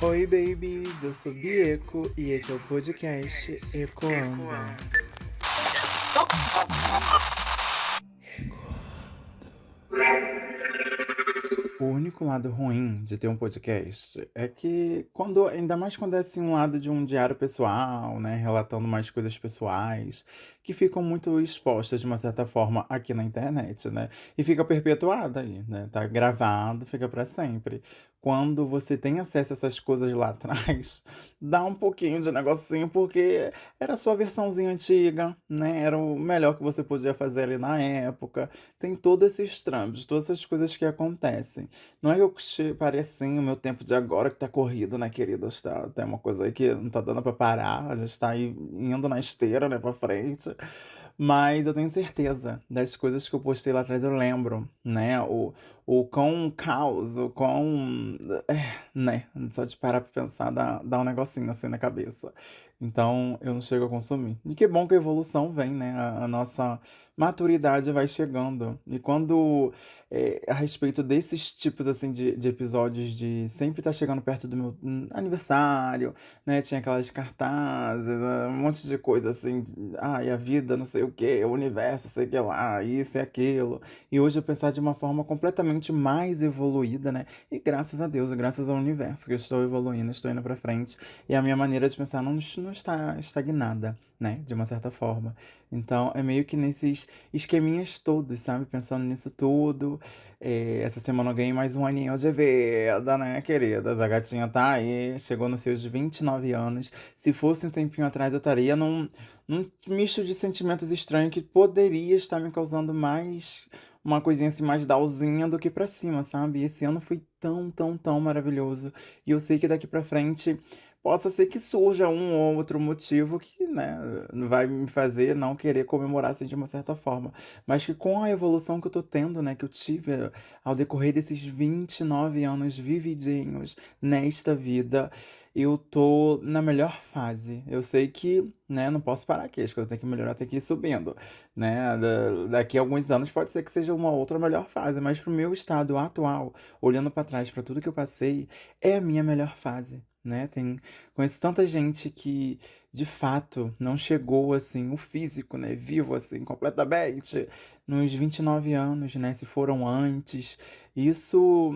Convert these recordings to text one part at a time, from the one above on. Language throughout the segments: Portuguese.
Oi, babies! Eu sou Bieco e esse é o podcast Ecoanda. O único lado ruim de ter um podcast é que, ainda mais quando é assim um lado de um diário pessoal, né, relatando mais coisas pessoais, que ficam muito expostas de uma certa forma aqui na internet, né, e fica perpetuada aí, né, tá gravado, fica pra sempre. Quando você tem acesso a essas coisas lá atrás, dá um pouquinho de negocinho, porque era a sua versãozinha antiga, né, era o melhor que você podia fazer ali na época. Tem todos esses trâmites, todas essas coisas que acontecem. Não é que eu pare assim, o meu tempo de agora que tá corrido, né, querida? Tem uma coisa aí que não tá dando pra parar, a gente tá aí indo na esteira, né, pra frente. Mas eu tenho certeza das coisas que eu postei lá atrás, eu lembro, né? O quão caos, o quão. Né? Só de parar pra pensar dá um negocinho assim na cabeça. Então eu não chego a consumir. E que bom que a evolução vem, né? A nossa maturidade vai chegando. E quando a respeito desses tipos assim de episódios de sempre estar chegando perto do meu aniversário, né? Tinha aquelas cartazes, um monte de coisa assim, e a vida, não sei o que, o universo, sei o que lá, isso e aquilo. E hoje eu pensar de uma forma completamente mais evoluída, né? E graças a Deus, graças ao universo que eu estou evoluindo, estou indo pra frente. E a minha maneira de pensar não está estagnada, né? De uma certa forma. Então é meio que nesses esqueminhas todos, sabe? Pensando nisso tudo. Essa semana eu ganhei mais um aninho de vida, né, queridas? A gatinha tá aí, chegou nos seus 29 anos. Se fosse um tempinho atrás, eu estaria num misto de sentimentos estranhos que poderia estar me causando mais uma coisinha assim, mais downzinha do que pra cima, sabe? E esse ano foi tão maravilhoso. E eu sei que daqui pra frente possa ser que surja um ou outro motivo que, né, vai me fazer não querer comemorar assim de uma certa forma. Mas que com a evolução que eu tô tendo, né, que eu tive ao decorrer desses 29 anos vividinhos nesta vida, eu tô na melhor fase. Eu sei que, né, não posso parar aqui, as coisas têm que melhorar, tem que ir subindo, né? Daqui a alguns anos pode ser que seja uma outra melhor fase, mas pro meu estado atual, olhando pra trás, pra tudo que eu passei, é a minha melhor fase. Né? Conheço tanta gente que de fato não chegou assim, o físico, né, vivo assim, completamente nos 29 anos, né, se foram antes. Isso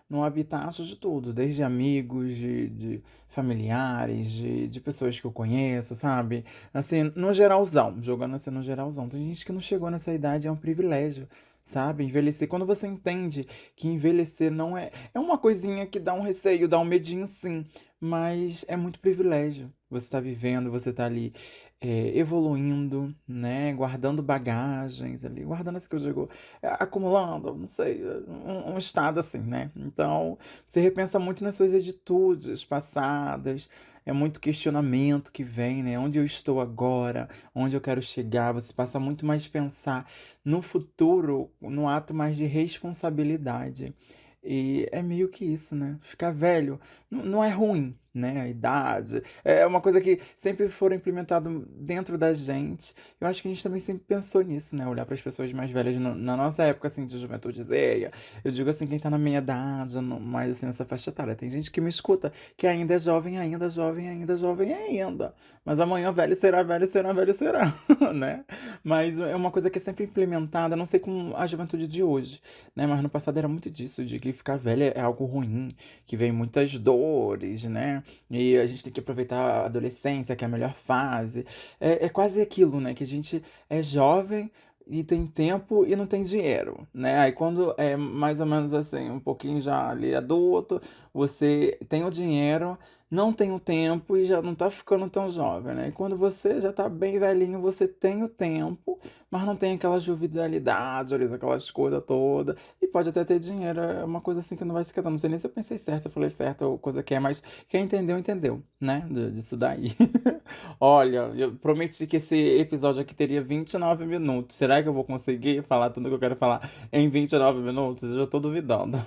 no habitat de tudo, desde amigos, de familiares, de pessoas que eu conheço, sabe? Assim, no geralzão, jogando assim no geralzão. Tem gente que não chegou nessa idade, é um privilégio. Sabe, envelhecer. Quando você entende que envelhecer não é. É uma coisinha que dá um receio, dá um medinho, sim. Mas é muito privilégio. Você tá vivendo, você tá ali evoluindo, né? Guardando bagagens ali, guardando assim que eu digo, acumulando, não sei, um estado assim, né? Então, você repensa muito nas suas atitudes passadas, é muito questionamento que vem, né? Onde eu estou agora, onde eu quero chegar, você passa muito mais a pensar no futuro, no ato mais de responsabilidade. E é meio que isso, né? Ficar velho não é ruim, né? A idade. É uma coisa que sempre foram implementado dentro da gente. Eu acho que a gente também sempre pensou nisso, né? Olhar para as pessoas mais velhas na nossa época, assim, de juventude. Eu digo assim, quem tá na minha idade, mais assim, nessa faixa etária. Tem gente que me escuta que ainda é jovem, ainda jovem, ainda jovem, ainda. Mas amanhã velho será, velho será, velho será, né? Mas é uma coisa que é sempre implementada, não sei com a juventude de hoje, né? Mas no passado era muito disso, de que ficar velha é algo ruim, que vem muitas dores, né? E a gente tem que aproveitar a adolescência, que é a melhor fase. É quase aquilo, né? Que a gente é jovem e tem tempo e não tem dinheiro, né? Aí quando é mais ou menos assim, um pouquinho já ali adulto, você tem o dinheiro, não tem o tempo e já não tá ficando tão jovem, né? E quando você já tá bem velhinho, você tem o tempo, mas não tem aquela jovialidade, ali, aquelas coisas todas. E pode até ter dinheiro, é uma coisa assim que não vai se casar. Não sei nem se eu pensei certo, se eu falei certo ou coisa que é, mas quem entendeu, entendeu, né? Disso daí. Olha, eu prometi que esse episódio aqui teria 29 minutos. Será que eu vou conseguir falar tudo que eu quero falar em 29 minutos? Eu já tô duvidando.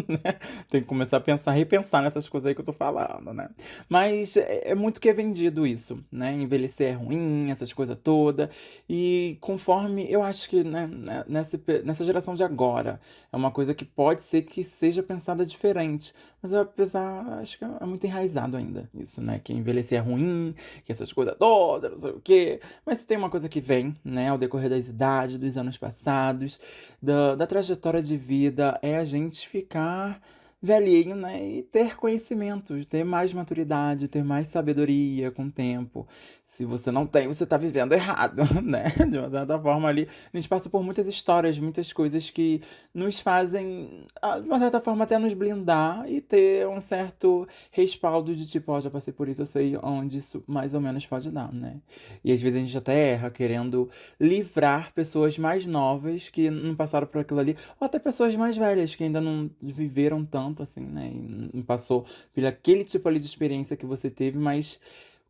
né? Tem que começar a pensar, repensar nessas coisas aí que eu tô falando, né? Mas é muito que é vendido isso, né? Envelhecer é ruim, essas coisas todas. E conforme eu acho que, né, nessa geração de agora, é uma coisa que pode ser que seja pensada diferente. Mas apesar, acho que é muito enraizado ainda isso, né? Que envelhecer é ruim, que essas coisas todas, não sei o quê. Mas tem uma coisa que vem, né, ao decorrer das idades, dos anos passados, da trajetória de vida, é a gente ficar velhinho, né, e ter conhecimentos, ter mais maturidade, ter mais sabedoria com o tempo. Se você não tem, você tá vivendo errado, né? De uma certa forma ali, a gente passa por muitas histórias, muitas coisas que nos fazem, de uma certa forma, até nos blindar e ter um certo respaldo de tipo, ó, já passei por isso, eu sei onde isso mais ou menos pode dar, né? E às vezes a gente até erra querendo livrar pessoas mais novas que não passaram por aquilo ali, ou até pessoas mais velhas que ainda não viveram tanto assim, né? E não passou por aquele tipo ali de experiência que você teve, mas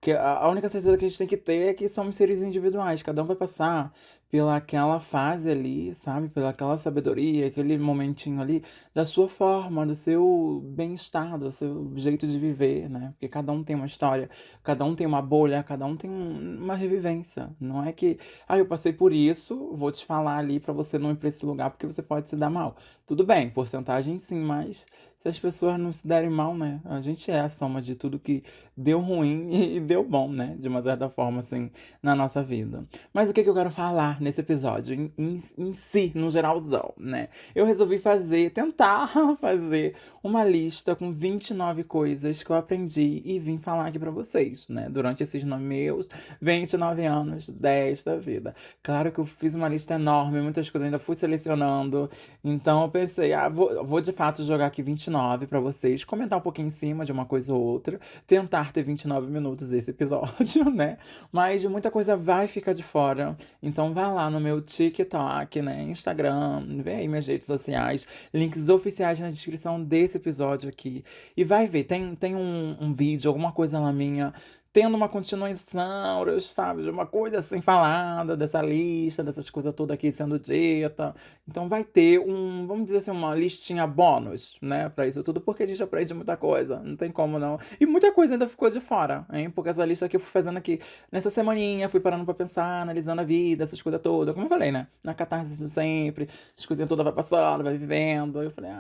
que a única certeza que a gente tem que ter é que somos seres individuais, cada um vai passar pela aquela fase ali, sabe? Pela aquela sabedoria, aquele momentinho ali, da sua forma, do seu bem-estar, do seu jeito de viver, né? Porque cada um tem uma história, cada um tem uma bolha, cada um tem uma revivência. Não é que, eu passei por isso, vou te falar ali pra você não ir pra esse lugar porque você pode se dar mal. Tudo bem, porcentagem sim, mas se as pessoas não se derem mal, né? A gente é a soma de tudo que deu ruim e deu bom, né? De uma certa forma, assim, na nossa vida. Mas o que que eu quero falar nesse episódio, em si, no geralzão, né? Eu resolvi tentar fazer uma lista com 29 coisas que eu aprendi e vim falar aqui pra vocês, né? Durante esses meus 29 anos desta vida. Claro que eu fiz uma lista enorme, muitas coisas ainda fui selecionando. Então eu pensei, vou de fato jogar aqui 29 pra vocês, comentar um pouquinho em cima de uma coisa ou outra, tentar ter 29 minutos esse episódio, né? Mas muita coisa vai ficar de fora. Então vai lá no meu TikTok, né? Instagram, vem aí minhas redes sociais, links oficiais na descrição desse episódio aqui. E vai ver, tem um vídeo, alguma coisa lá minha, tendo uma continuação, sabe? De uma coisa assim falada, dessa lista, dessas coisas todas aqui sendo dita. Então vai ter vamos dizer assim, uma listinha bônus, né? Pra isso tudo, porque a gente aprende muita coisa. Não tem como não. E muita coisa ainda ficou de fora, hein? Porque essa lista aqui eu fui fazendo aqui nessa semaninha, fui parando pra pensar, analisando a vida, essas coisas todas. Como eu falei, né? Na catarse de sempre, as coisinhas todas vai passando, vai vivendo. Aí eu falei,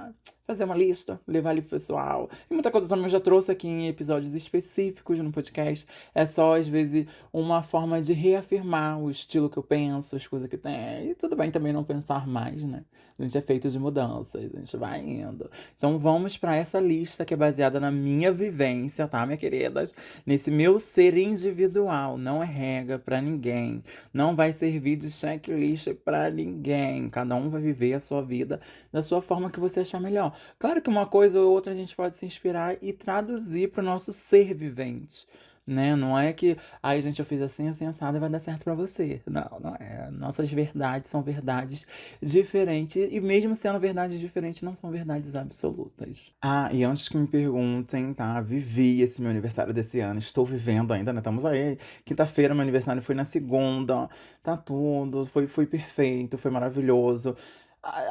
fazer uma lista, levar ali pro pessoal. E muita coisa também eu já trouxe aqui em episódios específicos no podcast. É só, às vezes, uma forma de reafirmar o estilo que eu penso, as coisas que tem. E tudo bem também não pensar mais, né? A gente é feito de mudanças, a gente vai indo. Então vamos para essa lista que é baseada na minha vivência, tá, minha queridas? Nesse meu ser individual, não é regra para ninguém. Não vai servir de checklist para ninguém. Cada um vai viver a sua vida da sua forma que você achar melhor. Claro que uma coisa ou outra a gente pode se inspirar e traduzir para o nosso ser vivente. Né? Não é que, ai, gente, eu fiz assim, assim, assado e vai dar certo pra você. Não, não é. Nossas verdades são verdades diferentes e mesmo sendo verdades diferentes, não são verdades absolutas. E antes que me perguntem, tá? Vivi esse meu aniversário desse ano, estou vivendo ainda, né? Estamos aí. Quinta-feira, meu aniversário foi na segunda, tá tudo, foi perfeito, foi maravilhoso.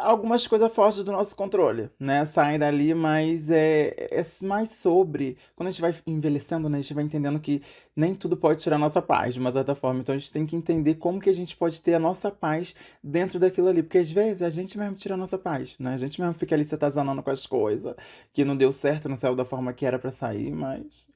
Algumas coisas fogem do nosso controle, né? Saem dali, mas é mais sobre. Quando a gente vai envelhecendo, né? A gente vai entendendo que nem tudo pode tirar a nossa paz, de uma certa forma. Então a gente tem que entender como que a gente pode ter a nossa paz dentro daquilo ali. Porque às vezes a gente mesmo tira a nossa paz, né? A gente mesmo fica ali se atazanando com as coisas, que não deu certo, não saiu da forma que era pra sair, mas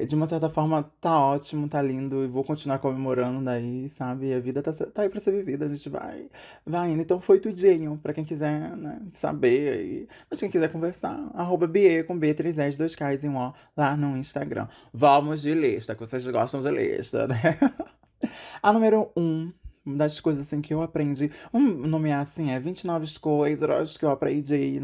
de uma certa forma tá ótimo, tá lindo, e vou continuar comemorando daí, sabe? E a vida tá aí pra ser vivida, a gente vai indo. Então foi tudinho, pra quem quiser, né, saber aí. Mas quem quiser conversar, @Bie com B, 3 S, 2 Ks em O, lá no Instagram. Vamos de lista, que vocês gostam de lista, né? A número uma das coisas assim que eu aprendi, vamos nomear assim, 29 coisas que eu aprendi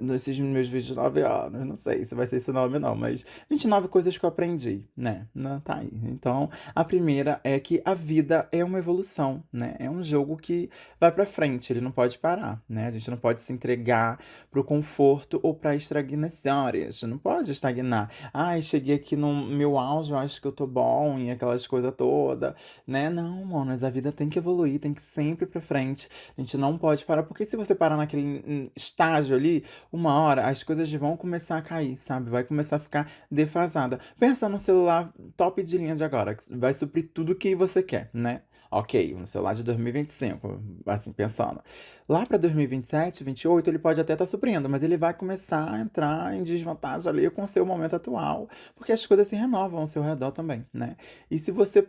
nesses meus 29 anos. Não sei se vai ser esse nome, não, mas 29 coisas que eu aprendi, né? Tá aí. Então, a primeira é que a vida é uma evolução, né? É um jogo que vai pra frente, ele não pode parar, né? A gente não pode se entregar pro conforto ou pra estagnação, a gente não pode estagnar. Cheguei aqui no meu auge, eu acho que eu tô bom e aquelas coisas todas, né? Não, manos, a vida vida tem que evoluir, tem que sempre ir pra frente. A gente não pode parar, porque se você parar naquele estágio ali, uma hora as coisas vão começar a cair, sabe? Vai começar a ficar defasada. Pensa no celular top de linha de agora, que vai suprir tudo que você quer, né? Ok, um celular de 2025, assim, pensando. Lá para 2027, 28, ele pode até estar suprindo, mas ele vai começar a entrar em desvantagem ali com o seu momento atual, porque as coisas se renovam ao seu redor também, né? E se você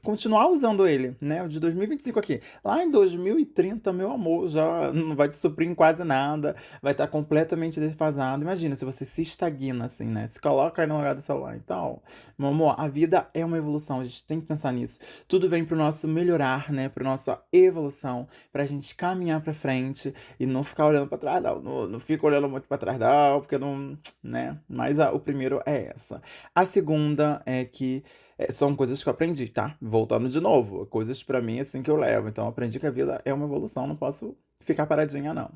continuar usando ele, né, o de 2025 aqui, lá em 2030, meu amor, já não vai te suprir em quase nada, vai estar completamente defasado. Imagina se você se estagna assim, né? Se coloca aí no lugar do celular. Então, meu amor, a vida é uma evolução, a gente tem que pensar nisso. Tudo vem pro nosso melhorar, né, pro nossa evolução, pra gente caminhar pra frente e não ficar olhando pra trás, não. Não fica olhando muito pra trás, não, porque não, né? Mas o primeiro é essa. A segunda é que são coisas que eu aprendi, tá? Voltando de novo, coisas pra mim assim que eu levo. Então, eu aprendi que a vida é uma evolução, não posso ficar paradinha, não.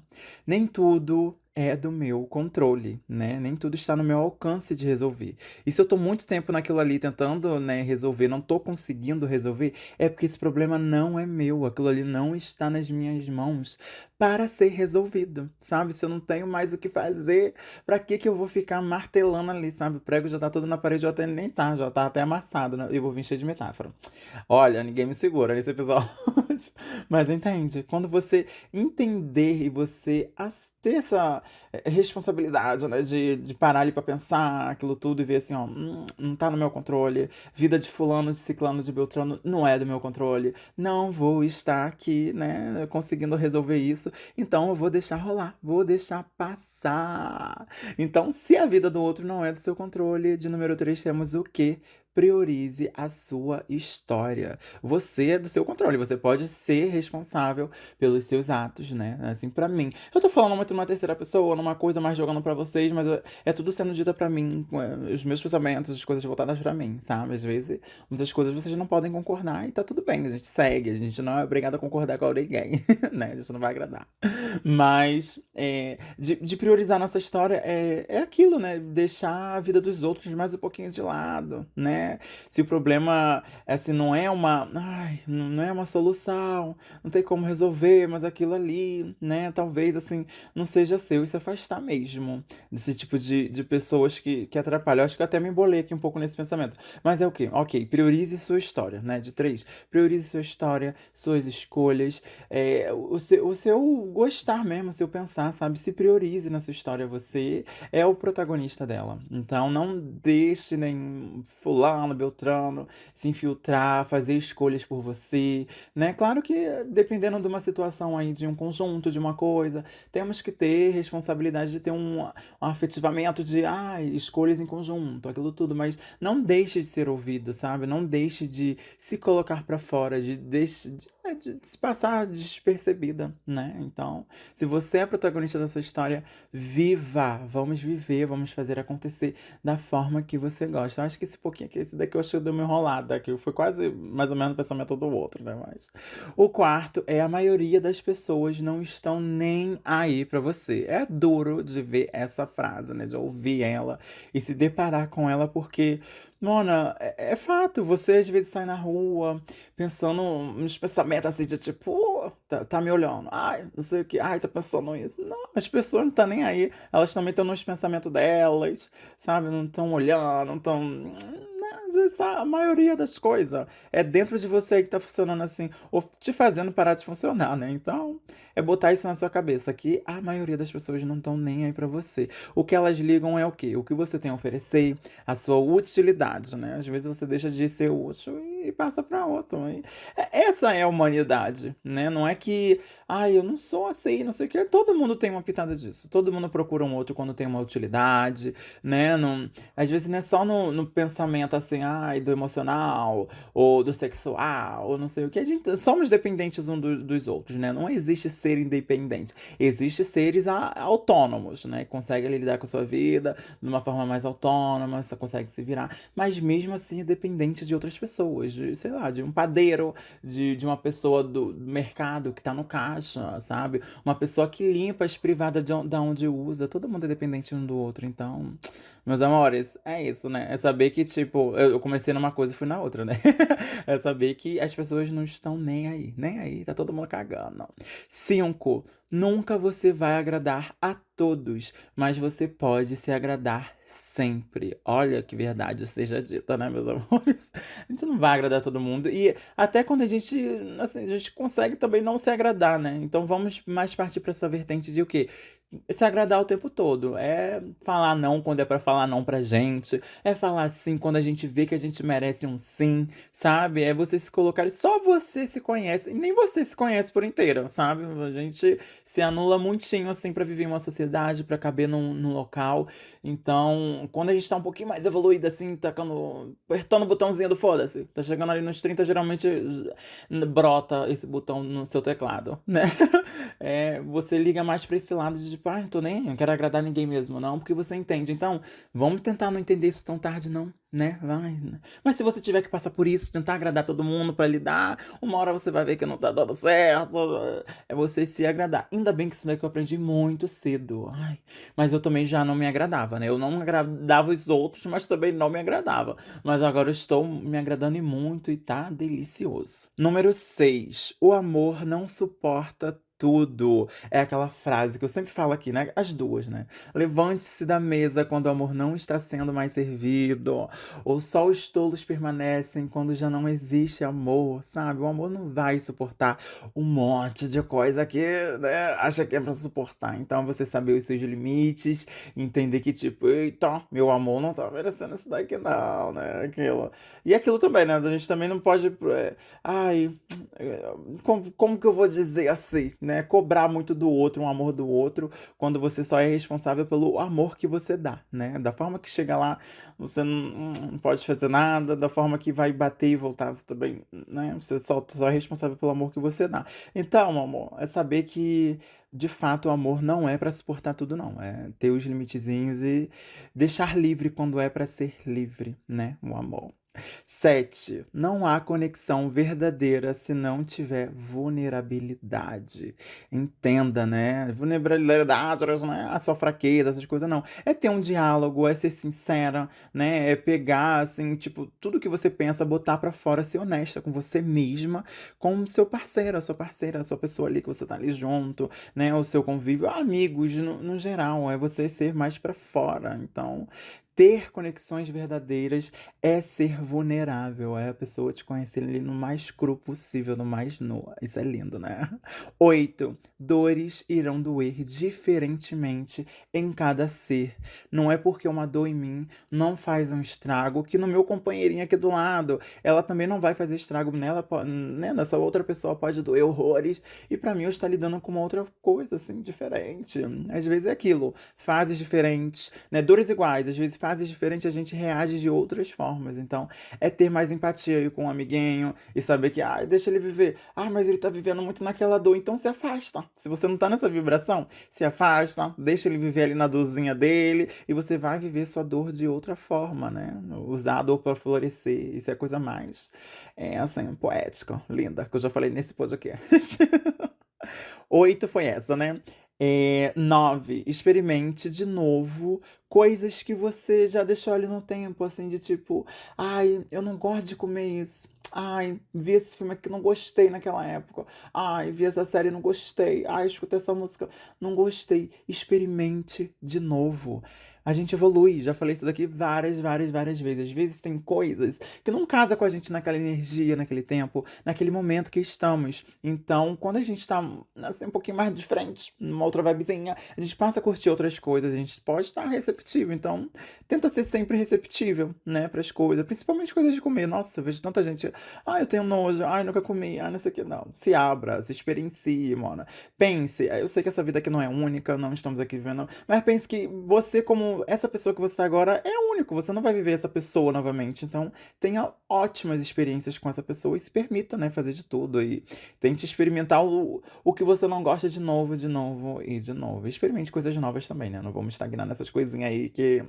Nem tudo é do meu controle, né? Nem tudo está no meu alcance de resolver. E se eu tô muito tempo naquilo ali tentando, né, resolver, não tô conseguindo resolver, é porque esse problema não é meu, aquilo ali não está nas minhas mãos para ser resolvido, sabe? Se eu não tenho mais o que fazer, pra que que eu vou ficar martelando ali, sabe? O prego já tá todo na parede, já até nem tá, já tá até amassado, né? Eu vou vir cheio de metáfora. Olha, ninguém me segura nesse episódio. Mas entende? Quando você entender e você ter essa responsabilidade, né? De parar ali pra pensar aquilo tudo e ver assim, ó, não tá no meu controle. Vida de fulano, de ciclano, de beltrano não é do meu controle. Não vou estar aqui, né? Conseguindo resolver isso. Então eu vou deixar rolar, vou deixar passar. Então, se a vida do outro não é do seu controle, de número 3 temos o quê? Priorize a sua história. Você é do seu controle, você pode ser responsável pelos seus atos, né? Assim, pra mim. Eu tô falando muito numa terceira pessoa, numa coisa mais jogando pra vocês, mas é tudo sendo dita pra mim, os meus pensamentos, as coisas voltadas pra mim, sabe? Às vezes, muitas coisas vocês não podem concordar e tá tudo bem, a gente segue, a gente não é obrigado a concordar com ninguém, né? Isso não vai agradar. Mas de priorizar nossa história é aquilo, né? Deixar a vida dos outros mais um pouquinho de lado, né? Se o problema assim, não é uma, ai, não é uma solução, não tem como resolver, mas aquilo ali, né? Talvez assim, não seja seu e se afastar mesmo desse tipo de pessoas que atrapalham. Eu acho que eu até me embolei aqui um pouco nesse pensamento. Mas é o quê? Ok, priorize sua história, né? De três, priorize sua história, suas escolhas, o seu gostar mesmo, o seu pensar, sabe? Se priorize na sua história, você é o protagonista dela. Então não deixe nem fulano, beltrano se infiltrar, fazer escolhas por você, né? Claro que dependendo de uma situação aí, de um conjunto, de uma coisa, temos que ter responsabilidade de ter um afetivamento de, escolhas em conjunto, aquilo tudo, mas não deixe de ser ouvida, sabe? Não deixe de se colocar pra fora, de se passar despercebida, né? Então, se você é a protagonista dessa história, viva! Vamos viver, vamos fazer acontecer da forma que você gosta. Eu acho que esse pouquinho aqui, esse daqui eu acho que deu uma enrolada, que foi quase mais ou menos o pensamento do outro, né? Mas o quarto é a maioria das pessoas não estão nem aí pra você. É duro de ver essa frase, né? De ouvir ela e se deparar com ela, porque, Mona, é fato, você às vezes sai na rua pensando nos pensamentos assim de tipo, tá me olhando, ai, não sei o que, ai, tá pensando nisso. Não, as pessoas não estão nem aí, elas também estão nos pensamentos delas, sabe? Não estão olhando, não estão. Às vezes a maioria das coisas é dentro de você que tá funcionando assim, ou te fazendo parar de funcionar, né? Então, é botar isso na sua cabeça, que a maioria das pessoas não estão nem aí pra você. O que elas ligam é o quê? O que você tem a oferecer, a sua utilidade, né? Às vezes você deixa de ser útil e passa pra outro. Essa é a humanidade, né? Não é que, eu não sou assim, não sei o quê. Todo mundo tem uma pitada disso. Todo mundo procura um outro quando tem uma utilidade, né? Não, às vezes não é só no pensamento assim, do emocional, ou do sexual, ou não sei o que. A gente somos dependentes um dos outros, né? Não existe ser independente. Existe seres autônomos, né? Conseguem lidar com a sua vida de uma forma mais autônoma, você consegue se virar. Mas mesmo assim é dependente de outras pessoas. de, sei lá, de um padeiro, de uma pessoa do mercado que tá no caixa, sabe? Uma pessoa que limpa as privadas da onde usa. Todo mundo é dependente um do outro. Então, meus amores, é isso, né? É saber que, tipo, eu comecei numa coisa e fui na outra, né? É saber que as pessoas não estão nem aí, nem aí, tá todo mundo cagando. 5. Nunca você vai agradar a todos, mas você pode se agradar sempre. Olha que verdade seja dita, né, meus amores? A gente não vai agradar todo mundo. E até quando a gente, assim, a gente consegue também não se agradar, né? Então vamos mais partir pra essa vertente de o quê? Se agradar o tempo todo. É falar não quando é pra falar não pra gente. É falar sim quando a gente vê que a gente merece um sim, sabe? É você se colocar. Só você se conhece. E nem você se conhece por inteiro, sabe? A gente se anula muitinho assim pra viver em uma sociedade, pra caber num local. Então, quando a gente tá um pouquinho mais evoluído, assim, tacando, apertando o botãozinho do foda-se, tá chegando ali nos 30, geralmente brota esse botão no seu teclado, né? É, você liga mais pra esse lado de tipo, ah, não tô nem, não quero agradar ninguém mesmo, não, porque você entende. Então, vamos tentar não entender isso tão tarde, não, né? Vai, né? Mas se você tiver que passar por isso, tentar agradar todo mundo pra lidar, uma hora você vai ver que não tá dando certo. É você se agradar. Ainda bem que isso daqui eu aprendi muito cedo. Ai, mas eu também já não me agradava, né? Eu não agradava os outros, mas também não me agradava. Mas agora eu estou me agradando e muito e tá delicioso. Número 6. O amor não suporta tudo. É aquela frase que eu sempre falo aqui, né? As duas, né? Levante-se da mesa quando o amor não está sendo mais servido. Ou só os tolos permanecem quando já não existe amor, sabe? O amor não vai suportar um monte de coisa que, né, acha que é pra suportar. Então, você saber os seus limites, entender que, tipo, eita, meu amor não tá merecendo isso daqui, não, né? Aquilo. E aquilo também, né? A gente também não pode. Ai, como que eu vou dizer assim, né? Cobrar muito do outro, um amor do outro, quando você só é responsável pelo amor que você dá, né? Da forma que chega lá, você não pode fazer nada, da forma que vai bater e voltar, você também, né? Você só é responsável pelo amor que você dá. Então, meu amor, é saber que de fato o amor não é pra suportar tudo, não. É ter os limitezinhos e deixar livre quando é pra ser livre, né? O amor. 7. Não há conexão verdadeira se não tiver vulnerabilidade. Entenda, né? Vulnerabilidade, não é a sua fraqueza, essas coisas, não. É ter um diálogo, é ser sincera, né? É pegar, assim, tipo, tudo que você pensa, botar pra fora, ser honesta com você mesma, com o seu parceiro, a sua parceira, a sua pessoa ali que você tá ali junto, né? O seu convívio, amigos, no geral. É você ser mais pra fora. Então, ter conexões verdadeiras é ser vulnerável, é a pessoa te conhecer ali no mais cru possível, no mais nu. Isso é lindo, né? 8. Dores irão doer diferentemente em cada ser. Não é porque uma dor em mim não faz um estrago que no meu companheirinho aqui do lado, ela também não vai fazer estrago nela, né? Nessa outra pessoa pode doer horrores. E pra mim eu estou lidando com uma outra coisa, assim, diferente. Às vezes é aquilo, fases diferentes, né? Dores iguais, às vezes fases diferentes a gente reage de outras formas. Então, é ter mais empatia aí com o amiguinho e saber que, ah, deixa ele viver. Ah, mas ele tá vivendo muito naquela dor, então se afasta. Se você não tá nessa vibração, se afasta, deixa ele viver ali na dorzinha dele e você vai viver sua dor de outra forma, né? Usar a dor para florescer. Isso é a coisa mais, assim, poética, linda, que eu já falei nesse podcast. 8 foi essa, né? 9, experimente de novo coisas que você já deixou ali no tempo, assim, de tipo, ai, eu não gosto de comer isso. Ai, vi esse filme aqui, não gostei naquela época. Ai, vi essa série, não gostei. Ai, escutei essa música, não gostei. Experimente de novo. A gente evolui, já falei isso daqui várias, várias, várias vezes. Às vezes tem coisas que não casa com a gente naquela energia, naquele tempo, naquele momento que estamos. Então, quando a gente tá assim, um pouquinho mais de frente, numa outra vibezinha, a gente passa a curtir outras coisas, a gente pode estar receptivo. Então, tenta ser sempre receptível, né, para as coisas, principalmente coisas de comer. Nossa, eu vejo tanta gente, eu tenho nojo, nunca comi, não sei o que, não. Se abra, se experiencie, mano. Pense, eu sei que essa vida aqui não é única, não estamos aqui vivendo, mas pense que você, como Então, essa pessoa que você tá agora é único, você não vai viver essa pessoa novamente. Então, tenha ótimas experiências com essa pessoa e se permita, né, fazer de tudo. E tente experimentar o que você não gosta de novo, de novo e de novo. Experimente coisas novas também, né? Não vamos estagnar nessas coisinhas aí que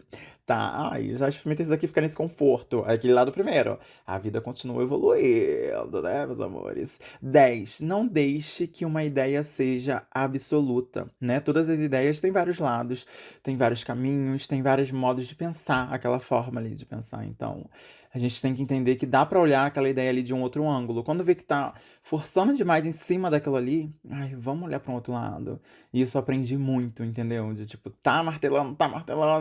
tá. Ai, já experimentei isso aqui, ficar nesse conforto. É aquele lado primeiro. A vida continua evoluindo, né, meus amores? 10. Não deixe que uma ideia seja absoluta, né? Todas as ideias têm vários lados, tem vários caminhos, tem vários modos de pensar, aquela forma ali de pensar. Então, a gente tem que entender que dá pra olhar aquela ideia ali de um outro ângulo. Quando vê que tá forçando demais em cima daquilo ali, ai, vamos olhar para um outro lado. E isso eu aprendi muito, entendeu? De tipo, tá martelando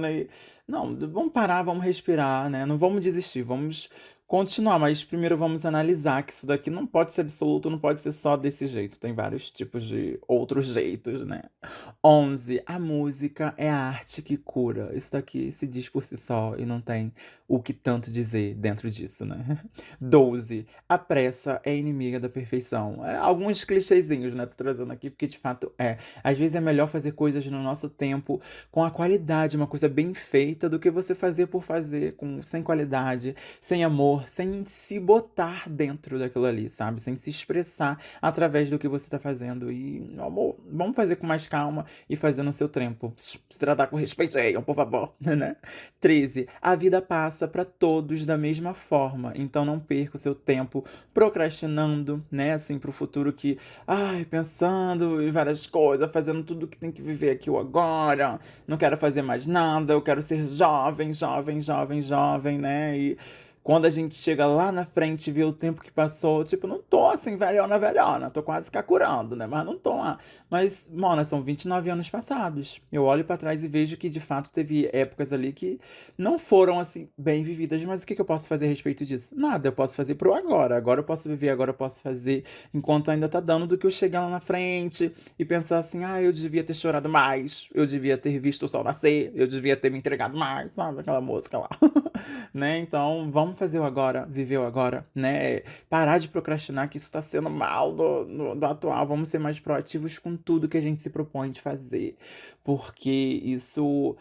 e. Não, vamos parar, vamos respirar, né? Não vamos desistir, vamos continuar, mas primeiro vamos analisar que isso daqui não pode ser absoluto, não pode ser só desse jeito. Tem vários tipos de outros jeitos, né? 11. A música é a arte que cura. Isso daqui se diz por si só e não tem o que tanto dizer dentro disso, né? 12. A pressa é inimiga da perfeição. É, alguns clichêzinhos, né? Tô trazendo aqui porque de fato é. Às vezes é melhor fazer coisas no nosso tempo com a qualidade, uma coisa bem feita, do que você fazer por fazer, sem qualidade, sem amor, sem se botar dentro daquilo ali, sabe? Sem se expressar através do que você tá fazendo. E, amor, vamos fazer com mais calma e fazer no seu tempo. Se tratar com respeito, por favor, né? 13. A vida passa para todos da mesma forma, então não perca o seu tempo procrastinando, né, assim, pro futuro que, ai, pensando em várias coisas, fazendo tudo que tem que viver aqui o agora, não quero fazer mais nada, eu quero ser jovem, jovem, jovem, jovem, né, e quando a gente chega lá na frente e vê o tempo que passou, tipo, não tô assim, velhona, velhona, tô quase cacurando, né, mas não tô lá. Mas, mona, são 29 anos passados. Eu olho pra trás e vejo que, de fato, teve épocas ali que não foram, assim, bem vividas. Mas o que que eu posso fazer a respeito disso? Nada, eu posso fazer pro agora. Agora eu posso viver, agora eu posso fazer enquanto ainda tá dando, do que eu chegar lá na frente e pensar assim, ah, eu devia ter chorado mais, eu devia ter visto o sol nascer, eu devia ter me entregado mais, sabe? Aquela música lá. Né? Então, vamos fazer o agora, viver o agora, né? Parar de procrastinar, que isso tá sendo mal do atual. Vamos ser mais proativos com tudo que a gente se propõe de fazer. Porque isso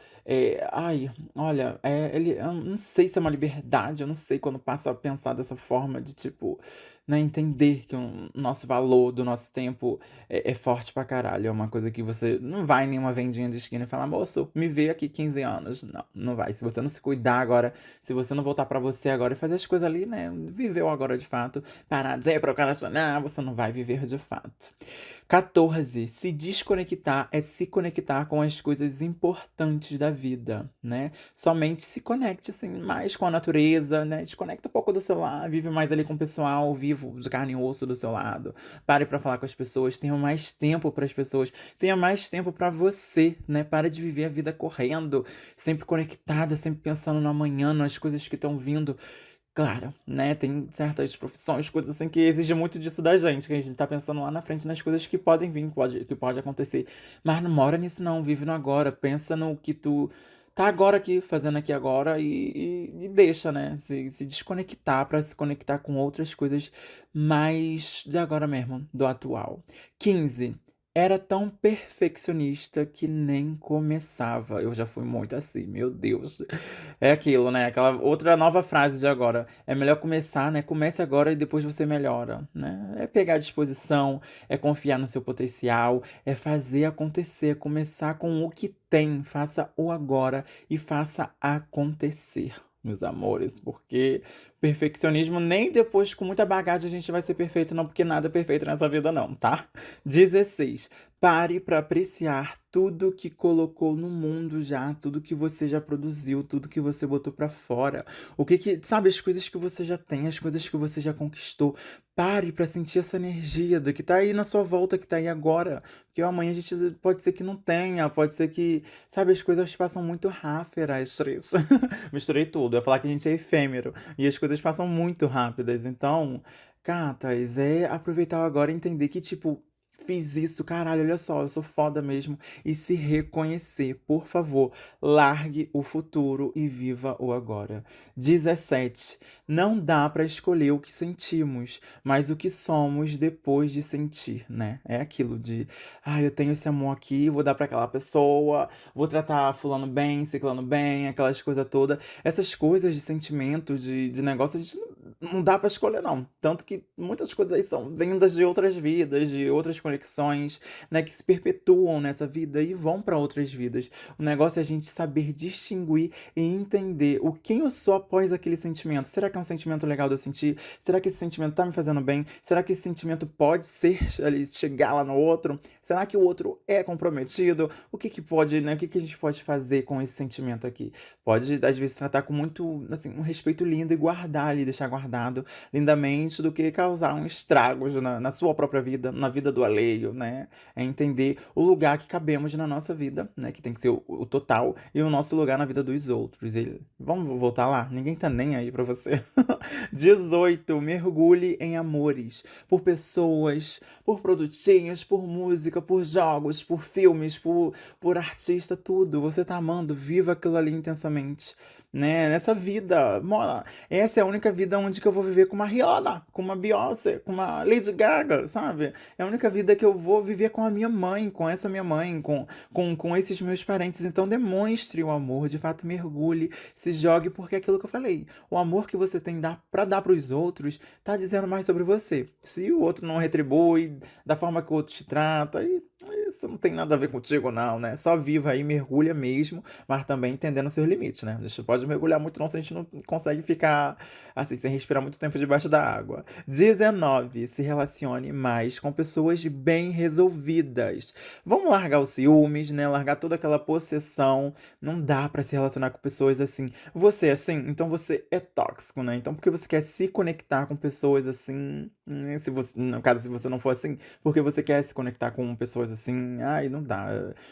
ai, olha, eu não sei se é uma liberdade, eu não sei quando passa a pensar dessa forma de tipo, né, entender que o nosso valor do nosso tempo é forte pra caralho. É uma coisa que você não vai em nenhuma vendinha de esquina e falar, moço, me vê aqui 15 anos. Não, não vai. Se você não se cuidar agora, se você não voltar pra você agora e fazer as coisas ali, né, viver o agora de fato, parar de procrastinar, você não vai viver de fato. 14. Se desconectar é se conectar com as coisas importantes da vida, né? Somente se conecte assim mais com a natureza, né? Desconecta um pouco do celular, vive mais ali com o pessoal vivo, de carne e osso do seu lado. Pare pra falar com as pessoas, tenha mais tempo para as pessoas, tenha mais tempo pra você, né? Pare de viver a vida correndo, sempre conectada, sempre pensando no amanhã, nas coisas que estão vindo. Claro, né, tem certas profissões, coisas assim que exigem muito disso da gente, que a gente tá pensando lá na frente nas coisas que podem vir, que pode acontecer. Mas não mora nisso não, vive no agora, pensa no que tu tá agora aqui, fazendo aqui agora e deixa, né, se desconectar pra se conectar com outras coisas mais de agora mesmo, do atual. 15. Era tão perfeccionista que nem começava. Eu já fui muito assim, meu Deus. É aquilo, né? Aquela outra nova frase de agora. É melhor começar, né? Comece agora e depois você melhora, né? É pegar a disposição, é confiar no seu potencial, é fazer acontecer, começar com o que tem, faça o agora e faça acontecer. Meus amores, porque perfeccionismo nem depois com muita bagagem a gente vai ser perfeito, não, porque nada é perfeito nessa vida, não, tá? 16. Pare para apreciar tudo que colocou no mundo já, tudo que você já produziu, tudo que você botou para fora. Sabe, as coisas que você já tem, as coisas que você já conquistou. Pare para sentir essa energia do que tá aí na sua volta, que tá aí agora. Porque amanhã a gente pode ser que não tenha, pode ser que, sabe, as coisas passam muito rápidas. Misturei tudo. Eu ia falar que a gente é efêmero e as coisas passam muito rápidas. Então, catas, é aproveitar o agora e entender que, tipo, fiz isso, caralho, olha só, eu sou foda mesmo. E se reconhecer, por favor, largue o futuro e viva o agora. 17. Não dá pra escolher o que sentimos, mas o que somos depois de sentir, né? É aquilo de, eu tenho esse amor aqui, vou dar pra aquela pessoa, vou tratar fulano bem, ciclano bem, aquelas coisas todas. Essas coisas de sentimento, de negócio, a gente não dá pra escolher, não. Tanto que muitas coisas aí são vindas de outras vidas, de outras conexões, né, que se perpetuam nessa vida e vão pra outras vidas. O negócio é a gente saber distinguir e entender o quem eu sou após aquele sentimento. Será que é um sentimento legal de eu sentir? Será que esse sentimento tá me fazendo bem? Será que esse sentimento pode ser ali, chegar lá no outro? Será que o outro é comprometido? O que que pode, né? O que que a gente pode fazer com esse sentimento aqui? Pode, às vezes, tratar com muito, assim, um respeito lindo e guardar ali, deixar guardado lindamente, do que causar um estrago na sua própria vida, na vida do alheio, né? É entender o lugar que cabemos na nossa vida, né? Que tem que ser o total, e o nosso lugar na vida dos outros. Vamos voltar lá? Ninguém tá nem aí pra você. 18. Mergulhe em amores. Por pessoas, por produtinhos, por música, por jogos, por filmes, por artista, tudo. Você tá amando, viva aquilo ali intensamente. Né? Nessa vida, mona, essa é a única vida onde que eu vou viver com uma Rihanna, com uma Beyoncé, com uma Lady Gaga, sabe? É a única vida que eu vou viver com a minha mãe, com essa minha mãe, com esses meus parentes. Então demonstre o amor, de fato mergulhe, se jogue, porque é aquilo que eu falei. O amor que você tem pra dar pros outros tá dizendo mais sobre você. Se o outro não retribui da forma que o outro te trata, isso não tem nada a ver contigo, não, né? Só viva aí, mergulha mesmo, mas também entendendo seus limites, né? A gente pode mergulhar muito, não, se a gente não consegue ficar assim, sem respirar muito tempo debaixo da água. 19. Se relacione mais com pessoas bem resolvidas. Vamos largar os ciúmes, né? Largar toda aquela possessão. Não dá pra se relacionar com pessoas assim. Você é assim? Então você é tóxico, né? Então porque você quer se conectar com pessoas assim, se você, no caso, se você não for assim, porque você quer se conectar com pessoas assim, ai, não dá.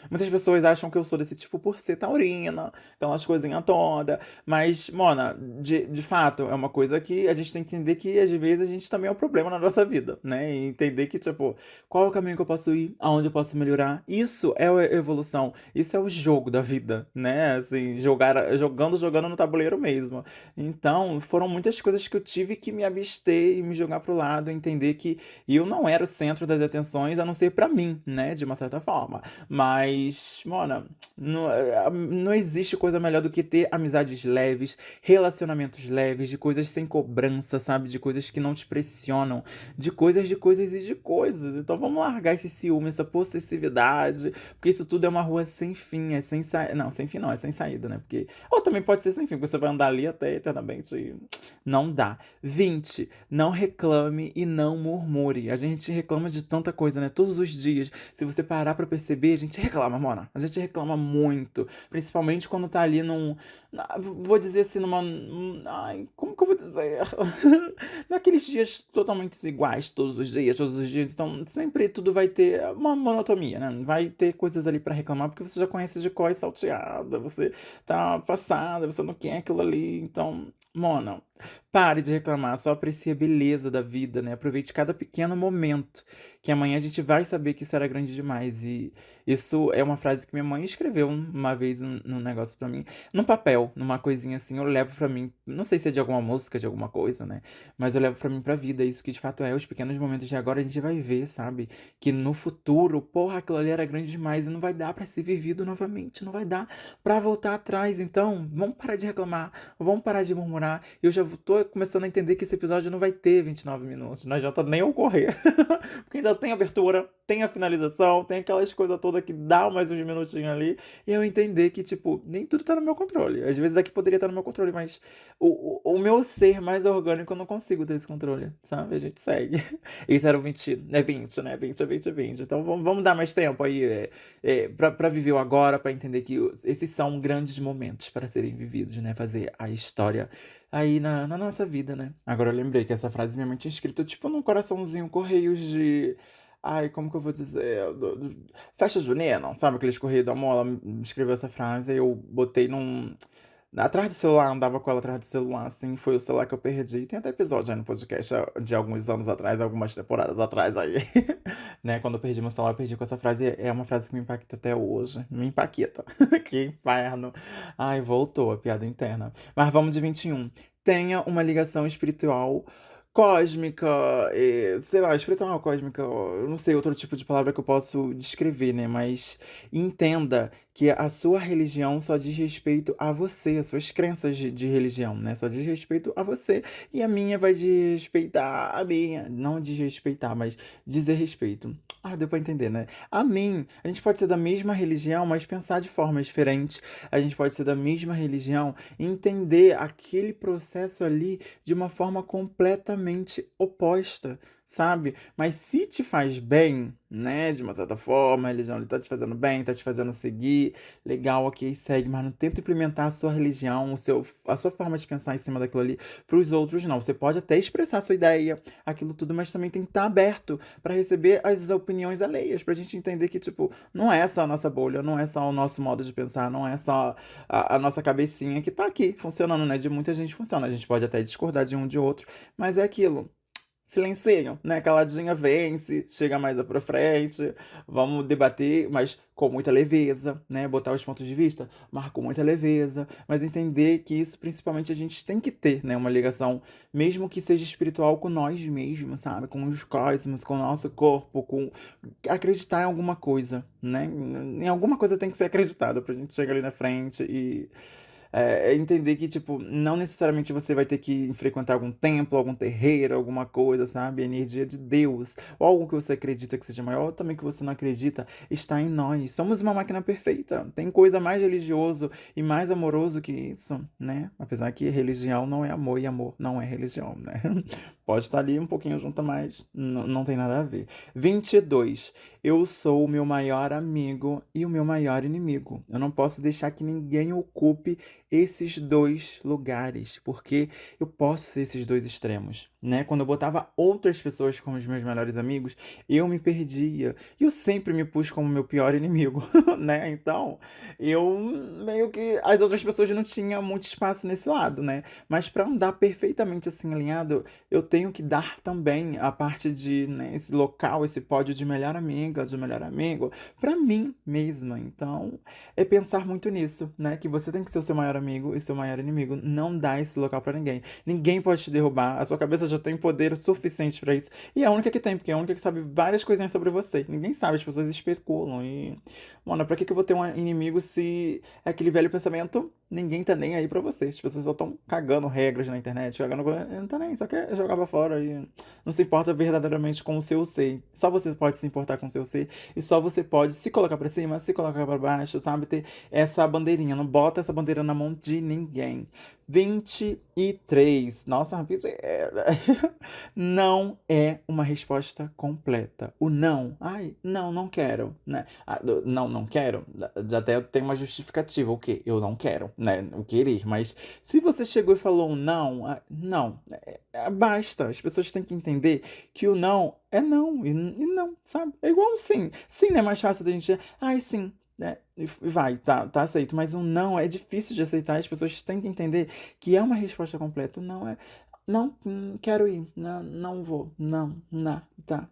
Muitas pessoas acham que eu sou desse tipo por ser taurina, aquelas coisinhas toda, mas, mona, de fato, é uma coisa que a gente tem que entender que às vezes a gente também é um problema na nossa vida, né? E entender que, tipo, qual é o caminho que eu posso ir, aonde eu posso melhorar. Isso é a evolução, isso é o jogo da vida, né? Assim, jogando no tabuleiro mesmo. Então, foram muitas coisas que eu tive que me abster e me jogar pro lado, entender que eu não era o centro das atenções, a não ser pra mim, né? De uma certa forma. Mas, mona, não existe coisa melhor do que ter amizades leves, relacionamentos leves, de coisas sem cobrança, sabe? De coisas que não te pressionam, de coisas e de coisas. Então vamos largar esse ciúme, essa possessividade, porque isso tudo é uma rua sem fim, é sem saída. Não, sem fim não, é sem saída, né? Porque. Ou também pode ser sem fim, porque você vai andar ali até eternamente e não dá. 20. Não reclame e não murmure. A gente reclama de tanta coisa, né? Todos os dias. Se você parar pra perceber, a gente reclama, mona. A gente reclama muito. Principalmente quando tá ali vou dizer assim, ai, como que eu vou dizer? Naqueles dias totalmente iguais, todos os dias, todos os dias. Então, sempre tudo vai ter uma monotonia, né? Vai ter coisas ali pra reclamar, porque você já conhece de cor e salteada. Você tá passada, você não quer aquilo ali. Então, mona, pare de reclamar, só aprecie a beleza da vida, né? Aproveite cada pequeno momento, que amanhã a gente vai saber que isso era grande demais. E isso é uma frase que minha mãe escreveu uma vez num negócio pra mim, num papel, numa coisinha assim, eu levo pra mim, não sei se é de alguma música, de alguma coisa, né? Mas eu levo pra mim pra vida, isso que de fato é, os pequenos momentos de agora a gente vai ver, sabe? Que no futuro, porra, aquilo ali era grande demais e não vai dar pra ser vivido novamente, não vai dar pra voltar atrás. Então, vamos parar de reclamar, vamos parar de murmurar. Eu já tô começando a entender que esse episódio não vai ter 29 minutos, não adianta nem ocorrer. Porque ainda tem abertura, tem a finalização, tem aquelas coisas todas que dá mais uns minutinhos ali. E eu entender que, tipo, nem tudo tá no meu controle. Às vezes daqui poderia estar no meu controle, mas o meu ser mais orgânico eu não consigo ter esse controle, sabe? A gente segue. Isso era o 20, é 20, né? 20 é 20 é 20. Então vamos dar mais tempo aí pra viver o agora, pra entender que esses são grandes momentos para serem vividos, né? Fazer a história aí na nossa vida, né? Agora eu lembrei que essa frase minha mãe tinha escrito, tipo, num coraçãozinho, correios de. Ai, como que eu vou dizer? Festa junina, sabe? Aqueles correios do amor. Ela me escreveu essa frase, eu botei atrás do celular, andava com ela atrás do celular, assim, foi o celular que eu perdi. Tem até episódio aí no podcast de alguns anos atrás, algumas temporadas atrás aí, né? Quando eu perdi meu celular, eu perdi com essa frase. É uma frase que me impacta até hoje. Me impacta. Que inferno. Ai, voltou a piada interna. Mas vamos de 21. Tenha uma ligação espiritual cósmica, sei lá, espiritual, cósmica, eu não sei outro tipo de palavra que eu posso descrever, né? Mas entenda que a sua religião só diz respeito a você, as suas crenças de religião, né? Só diz respeito a você. E a minha vai desrespeitar a minha. Não desrespeitar, mas dizer respeito. Ah, deu pra entender, né? A mim, a gente pode ser da mesma religião, mas pensar de forma diferente. A gente pode ser da mesma religião e entender aquele processo ali de uma forma completamente oposta, sabe? Mas se te faz bem, né, de uma certa forma, a religião ali tá te fazendo bem, tá te fazendo seguir, legal, ok, segue, mas não tenta implementar a sua religião, a sua forma de pensar em cima daquilo ali pros outros, não. Você pode até expressar a sua ideia, aquilo tudo, mas também tem que estar aberto para receber as opiniões alheias, pra gente entender que, tipo, não é só a nossa bolha, não é só o nosso modo de pensar, não é só a nossa cabecinha que tá aqui funcionando, né? De muita gente funciona. A gente pode até discordar de um de outro, mas é aquilo. Silenciam, né? Caladinha vence, chega mais pra frente, vamos debater, mas com muita leveza, né? Botar os pontos de vista, mas com muita leveza, mas entender que isso principalmente a gente tem que ter, né? Uma ligação, mesmo que seja espiritual com nós mesmos, sabe? Com os cosmos, com o nosso corpo, com acreditar em alguma coisa, né? Em alguma coisa tem que ser acreditado pra gente chegar ali na frente e entender que, tipo, não necessariamente você vai ter que frequentar algum templo, algum terreiro, alguma coisa, sabe? A energia de Deus, ou algo que você acredita que seja maior, ou também que você não acredita, está em nós. Somos uma máquina perfeita. Tem coisa mais religioso e mais amoroso que isso, né? Apesar que religião não é amor e amor não é religião, né? Pode estar ali um pouquinho junto, mas não tem nada a ver. 22. Eu sou o meu maior amigo e o meu maior inimigo. Eu não posso deixar que ninguém ocupe esses dois lugares, porque eu posso ser esses dois extremos, né? Quando eu botava outras pessoas como os meus melhores amigos, eu me perdia. E eu sempre me pus como meu pior inimigo, né? Então, eu meio que as outras pessoas não tinham muito espaço nesse lado, né? Mas para andar perfeitamente assim alinhado, eu tenho que dar também a parte de, né, esse local, esse pódio de melhor amiga, de melhor amigo, para mim mesma. Então, é pensar muito nisso, né? Que você tem que ser o seu maior amigo e seu maior inimigo. Não dá esse local pra ninguém. Ninguém pode te derrubar. A sua cabeça já tem poder o suficiente pra isso. E é a única que tem, porque é a única que sabe várias coisinhas sobre você. Ninguém sabe, as pessoas especulam. E, mano, pra que eu vou ter um inimigo se é aquele velho pensamento? Ninguém tá nem aí pra você. As pessoas só estão cagando regras na internet, cagando coisa. Não tá nem, só quer jogar pra fora e não se importa verdadeiramente com o seu ser. Só você pode se importar com o seu ser e só você pode se colocar pra cima, se colocar pra baixo, sabe? Ter essa bandeirinha. Não bota essa bandeira na mão de ninguém. 23. Nossa, rapidinho. Não é uma resposta completa. O não, ai, não, não quero, né? Não, não quero, já até tem uma justificativa, o quê? Eu não quero, né? O querer, mas se você chegou e falou um não, não, basta. As pessoas têm que entender que o não é não, e não, sabe? É igual um sim. Sim, é mais fácil da gente dizer, ai, sim. Né? E vai, tá aceito, mas um não é difícil de aceitar. As pessoas têm que entender que é uma resposta completa. O não é não, quero ir. Não, não vou. Não, não, tá.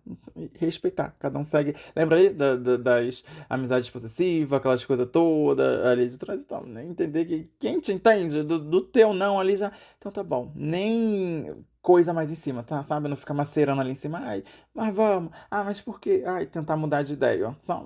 Respeitar. Cada um segue. Lembra aí das amizades possessivas, aquelas coisas todas ali de trás e tal, né? Entender que quem te entende do teu não ali já. Então tá bom. Nem coisa mais em cima, tá? Sabe? Não ficar macerando ali em cima. Ai, mas vamos. Ah, mas por quê? Ai, tentar mudar de ideia, ó.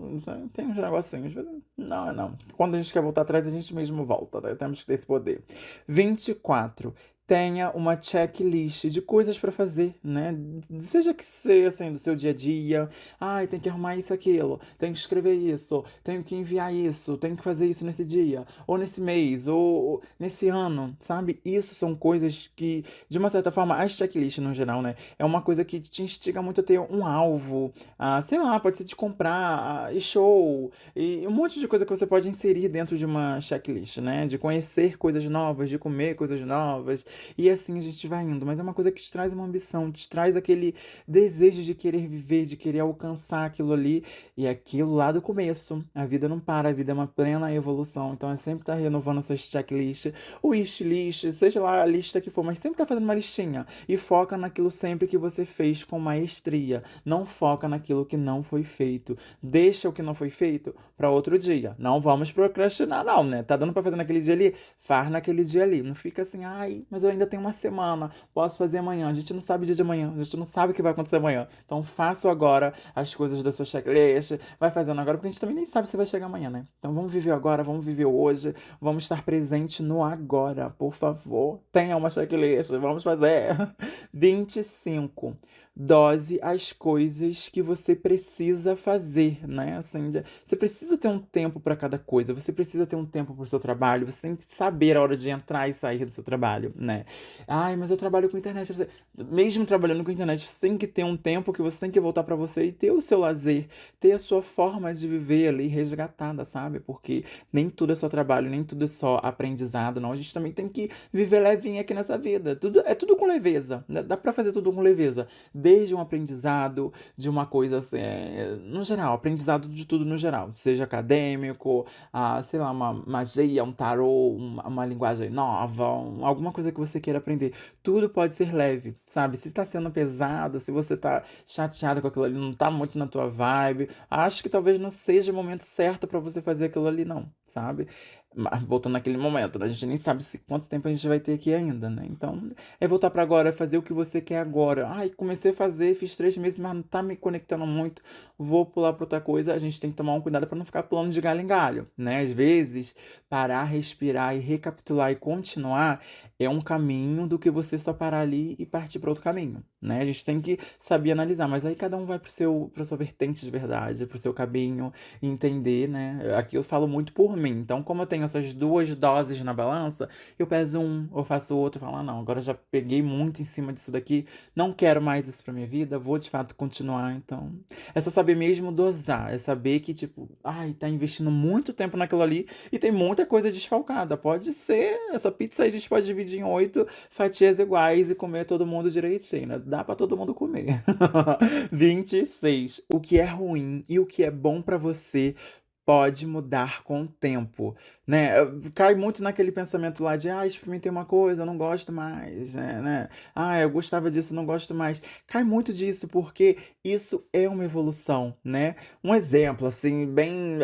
Tem uns negocinhos. Não, é não. Quando a gente quer voltar atrás, a gente mesmo volta, né? Temos que ter esse poder. 24. Tenha uma checklist de coisas para fazer, né? Seja que seja assim, do seu dia a dia. Ai, tem que arrumar isso, aquilo. Tenho que escrever isso. Tenho que enviar isso. Tenho que fazer isso nesse dia. Ou nesse mês. Ou nesse ano, sabe? Isso são coisas que, de uma certa forma, as checklists no geral, né? É uma coisa que te instiga muito a ter um alvo. Sei lá, pode ser de comprar, e show. E um monte de coisa que você pode inserir dentro de uma checklist, né? De conhecer coisas novas, de comer coisas novas E assim a gente vai indo. Mas é uma coisa que te traz uma ambição, te traz aquele desejo de querer viver, de querer alcançar aquilo ali. E aquilo lá do começo. A vida não para, a vida é uma plena evolução. Então é sempre estar renovando suas checklists, o wishlist, seja lá a lista que for, mas sempre tá fazendo uma listinha. E foca naquilo sempre que você fez com maestria. Não foca naquilo que não foi feito. Deixa o que não foi feito para outro dia. Não vamos procrastinar, não, né? Tá dando para fazer naquele dia ali? Faz naquele dia ali. Não fica assim, ai, mas eu ainda tenho uma semana, posso fazer amanhã. A gente não sabe o dia de amanhã, a gente não sabe o que vai acontecer amanhã. Então faça agora as coisas da sua checklist, vai fazendo agora, porque a gente também nem sabe se vai chegar amanhã, né? Então vamos viver agora, vamos viver hoje, vamos estar presente no agora, por favor. Tenha uma checklist, vamos fazer. 25. Dose as coisas que você precisa fazer, né? Assim, você precisa ter um tempo para cada coisa, você precisa ter um tempo para o seu trabalho, você tem que saber a hora de entrar e sair do seu trabalho, né? Ai, mas eu trabalho com internet. Mesmo trabalhando com internet, você tem que ter um tempo que você tem que voltar para você e ter o seu lazer, ter a sua forma de viver ali resgatada, sabe? Porque nem tudo é só trabalho, nem tudo é só aprendizado, não. A gente também tem que viver levinho aqui nessa vida. Tudo é tudo com leveza, né? Dá pra fazer tudo com leveza, desde um aprendizado de uma coisa assim, no geral, aprendizado de tudo no geral, seja acadêmico, sei lá, uma magia, um tarô, uma linguagem nova, alguma coisa que você queira aprender. Tudo pode ser leve, sabe? Se tá sendo pesado, se você tá chateado com aquilo ali, não tá muito na tua vibe, acho que talvez não seja o momento certo pra você fazer aquilo ali, não, sabe? Mas voltando naquele momento, né? A gente nem sabe se quanto tempo a gente vai ter aqui ainda, né? Então, é voltar pra agora, é fazer o que você quer agora. Ai, comecei a fazer, fiz 3 meses, mas não tá me conectando muito, vou pular pra outra coisa. A gente tem que tomar um cuidado pra não ficar pulando de galho em galho, né? Às vezes, parar, respirar e recapitular e continuar é um caminho do que você só parar ali e partir pra outro caminho, né? A gente tem que saber analisar, mas aí cada um vai pra sua vertente de verdade, pro seu caminho, entender, né? Aqui eu falo muito por mim. Então, como eu tenho essas duas doses na balança, eu peso um, eu faço o outro e falo, não, agora eu já peguei muito em cima disso daqui, não quero mais isso pra minha vida, vou de fato continuar. Então, é só saber mesmo dosar, é saber que, tipo, ai, tá investindo muito tempo naquilo ali e tem muita coisa desfalcada. Pode ser, essa pizza aí a gente pode dividir em 8 fatias iguais e comer todo mundo direitinho, né? Dá pra todo mundo comer. 26. O que é ruim e o que é bom pra você pode mudar com o tempo, né? Cai muito naquele pensamento lá de, experimentei uma coisa, eu não gosto mais, né? Eu gostava disso, não gosto mais. Cai muito disso porque isso é uma evolução, né? Um exemplo, assim, bem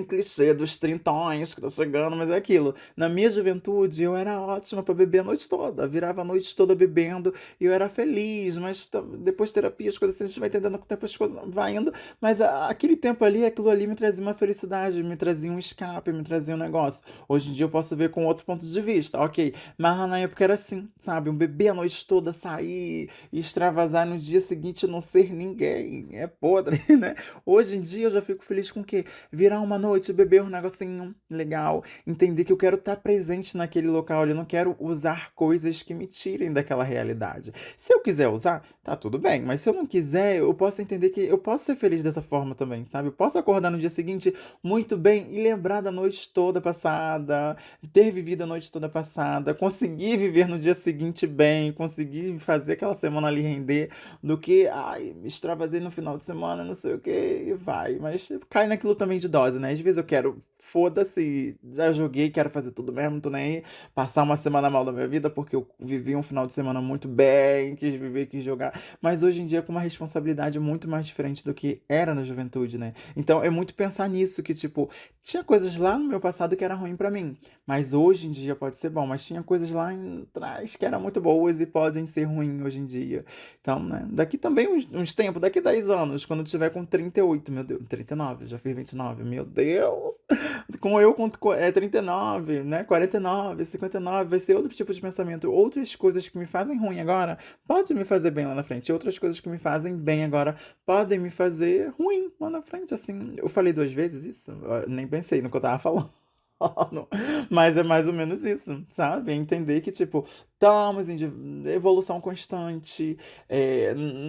clichê dos trintões que tá chegando, mas é aquilo. Na minha juventude, eu era ótima pra beber a noite toda, virava a noite toda bebendo e eu era feliz, mas depois de terapia, as coisas assim, a gente vai entendendo com o tempo, as coisas vai indo, mas aquele tempo ali, aquilo ali me trazia uma felicidade, me trazia um escape, me trazia um negócio. Hoje em dia eu posso ver com outro ponto de vista, ok. Mas lá na época era assim, sabe? Um beber a noite toda, sair e extravasar no dia seguinte não ser ninguém. É podre, né? Hoje em dia eu já fico feliz com o quê? Virar uma noite, beber um negocinho legal, entender que eu quero estar presente naquele local ali, eu não quero usar coisas que me tirem daquela realidade. Se eu quiser usar, tá tudo bem, mas se eu não quiser, eu posso entender que eu posso ser feliz dessa forma também, sabe? Eu posso acordar no dia seguinte muito bem e lembrar da noite toda passada, ter vivido a noite toda passada, conseguir viver no dia seguinte bem, conseguir fazer aquela semana ali render, do que, me extravasei no final de semana, não sei o que, e vai. Mas cai naquilo também de dose, né? Às vezes eu quero, foda-se, já joguei, quero fazer tudo mesmo, tô nem aí, passar uma semana mal da minha vida porque eu vivi um final de semana muito bem, quis viver, quis jogar, mas hoje em dia com uma responsabilidade muito mais diferente do que era na juventude, né? Então é muito pensar nisso, que tipo, tinha coisas lá no meu passado que era ruim pra mim, mas hoje em dia pode ser bom, mas tinha coisas lá atrás que eram muito boas e podem ser ruins hoje em dia. Então, né, daqui também uns tempos, daqui 10 anos, quando eu tiver com 38, meu Deus, 39, já fiz 29, meu Deus, com eu com 39, né, 49, 59, vai ser outro tipo de pensamento, outras coisas que me fazem ruim agora, pode me fazer bem lá na frente, outras coisas que me fazem bem agora, podem me fazer ruim lá na frente, assim. Eu falei 2 vezes isso? Eu nem pensei no que eu tava falando. Mas é mais ou menos isso, sabe? É entender que, tipo, estamos em evolução constante,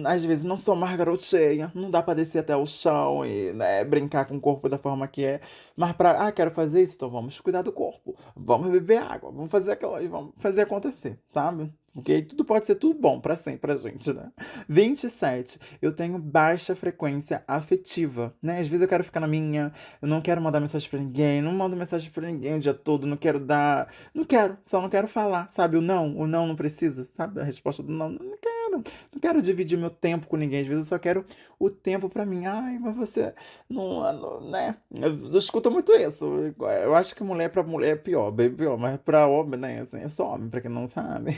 às vezes não sou mais garotinha, não dá pra descer até o chão e, né, brincar com o corpo da forma que é, mas quero fazer isso, então vamos cuidar do corpo, vamos beber água, vamos fazer acontecer, sabe? Porque tudo pode ser tudo bom pra sempre pra gente, né? 27. Eu tenho baixa frequência afetiva, né? Às vezes eu quero ficar na minha, eu não quero mandar mensagem pra ninguém, não mando mensagem pra ninguém o dia todo, não quero dar. Não quero, só não quero falar, sabe? O não não precisa, sabe? A resposta do não, não quero. Não quero dividir meu tempo com ninguém, às vezes eu só quero o tempo pra mim. Ai, mas você né? Eu escuto muito isso. Eu acho que mulher pra mulher é pior, bem pior, mas pra homem, né? Assim, eu sou homem, pra quem não sabe.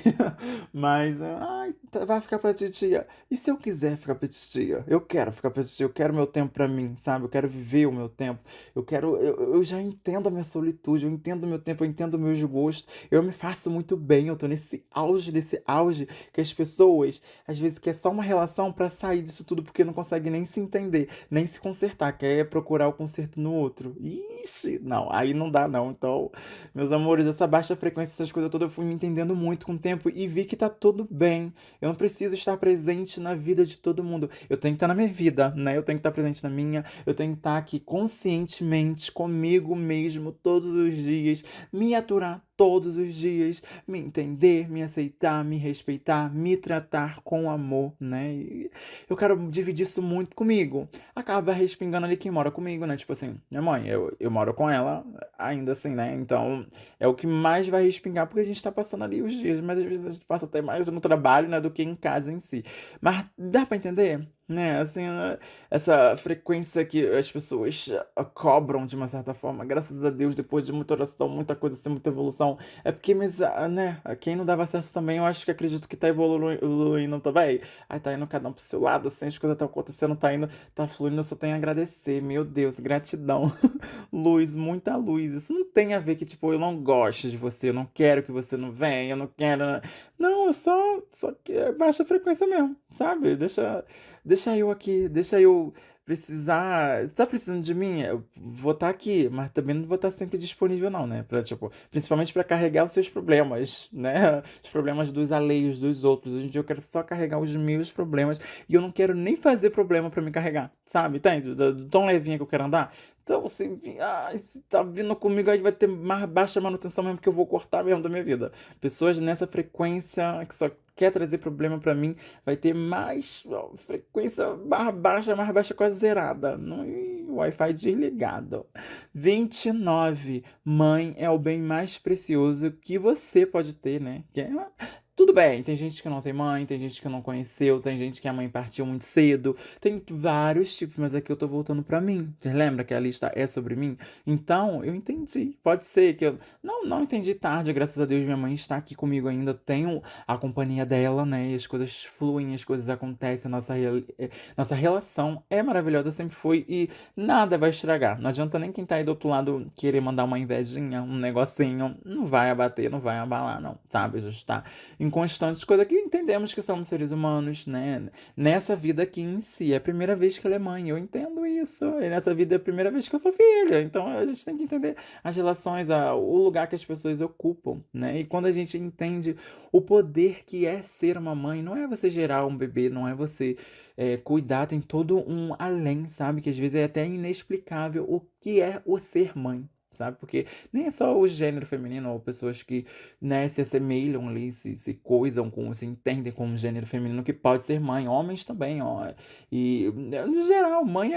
Mas, ai, vai ficar pra titia. E se eu quiser ficar pra titia? Eu quero ficar pra titia, eu quero meu tempo pra mim, sabe? Eu quero viver o meu tempo. Eu já entendo a minha solitude, eu entendo o meu tempo, eu entendo meus gostos. Eu me faço muito bem, eu tô desse auge, que as pessoas, às vezes, quer só uma relação pra sair disso tudo, porque não consegue nem se entender, nem se consertar, quer procurar o conserto no outro. Ixi, não, aí não dá não. Então, meus amores, essa baixa frequência, essas coisas todas, eu fui me entendendo muito com o tempo e vi que tá tudo bem. Eu não preciso estar presente na vida de todo mundo. Eu tenho que estar na minha vida, né? Eu tenho que estar presente na minha. Eu tenho que estar aqui conscientemente comigo mesmo todos os dias, me aturar todos os dias, me entender, me aceitar, me respeitar, me tratar com amor, né? E eu quero dividir isso muito comigo. Acaba respingando ali quem mora comigo, né? Tipo assim, minha mãe, eu moro com ela ainda assim, né? Então é o que mais vai respingar porque a gente tá passando ali os dias, mas às vezes a gente passa até mais no trabalho, né, do que em casa em si. Mas dá pra entender? Né, assim, essa frequência que as pessoas cobram de uma certa forma, graças a Deus, depois de muita oração, muita coisa assim, muita evolução, é porque, mas, né, quem não dava acesso também, eu acho que acredito que tá evoluindo também, aí tá indo cada um pro seu lado, assim, as coisas estão acontecendo, tá indo, tá fluindo, eu só tenho a agradecer, meu Deus, gratidão. Luz, muita luz. Isso não tem a ver que, tipo, eu não gosto de você, eu não quero que você não venha, eu não quero. Não, eu só que é baixa frequência mesmo, sabe? Deixa eu aqui, deixa eu precisar. Tá precisando de mim? Eu vou estar aqui, mas também não vou estar sempre disponível, não, né? Pra, tipo, principalmente pra carregar os seus problemas, né? Os problemas dos alheios, dos outros. Hoje em dia eu quero só carregar os meus problemas e eu não quero nem fazer problema pra me carregar, sabe? Entende? Do tão levinha que eu quero andar. Então, se tá vindo comigo, aí vai ter mais baixa manutenção mesmo, que eu vou cortar mesmo da minha vida. Pessoas nessa frequência que só quer trazer problema pra mim, vai ter mais ó, frequência mais baixa, quase zerada. Wi-Fi desligado. 29. Mãe é o bem mais precioso que você pode ter, né? Tudo bem, tem gente que não tem mãe, tem gente que não conheceu, tem gente que a mãe partiu muito cedo, tem vários tipos, mas aqui eu tô voltando pra mim. Você lembra que a lista é sobre mim? Então, eu entendi. Pode ser que eu não entendi tarde, graças a Deus minha mãe está aqui comigo ainda, tenho a companhia dela, né? E as coisas fluem, as coisas acontecem, nossa relação é maravilhosa, sempre foi e nada vai estragar. Não adianta nem quem tá aí do outro lado querer mandar uma invejinha, um negocinho, não vai abater, não vai abalar, não, sabe? Já está em constantes coisas que entendemos que somos seres humanos, né? Nessa vida aqui em si, é a primeira vez que ela é mãe, eu entendo isso. E nessa vida é a primeira vez que eu sou filha, então a gente tem que entender as relações, o lugar que as pessoas ocupam, né? E quando a gente entende o poder que é ser uma mãe, não é você gerar um bebê, não é você cuidar, tem todo um além, sabe? Que às vezes é até inexplicável o que é o ser mãe. Sabe? Porque nem é só o gênero feminino, ou pessoas que, né, se assemelham ali, se coisam com, se entendem como gênero feminino, que pode ser mãe, homens também, ó. E, no geral, mãe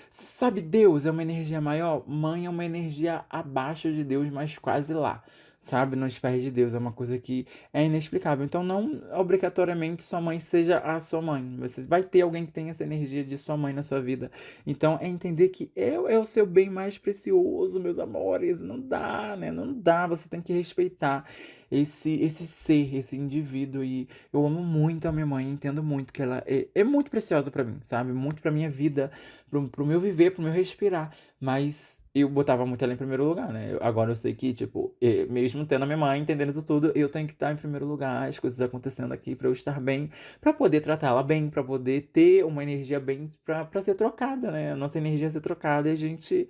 sabe, Deus é uma energia maior, mãe é uma energia abaixo de Deus, mas quase lá. Sabe, nos pés de Deus, é uma coisa que é inexplicável. Então, não obrigatoriamente sua mãe seja a sua mãe. Você vai ter alguém que tem essa energia de sua mãe na sua vida. Então, é entender que é o seu bem mais precioso, meus amores. Não dá, né? Não dá. Você tem que respeitar esse ser, esse indivíduo. E eu amo muito a minha mãe, entendo muito que ela é muito preciosa pra mim, sabe? Muito pra minha vida, pro meu viver, pro meu respirar. Mas eu botava muito ela em primeiro lugar, né? Agora eu sei que, tipo, mesmo tendo a minha mãe entendendo isso tudo, eu tenho que estar em primeiro lugar, as coisas acontecendo aqui pra eu estar bem, pra poder tratar ela bem, pra poder ter uma energia bem pra ser trocada, né? A nossa energia ser trocada e a gente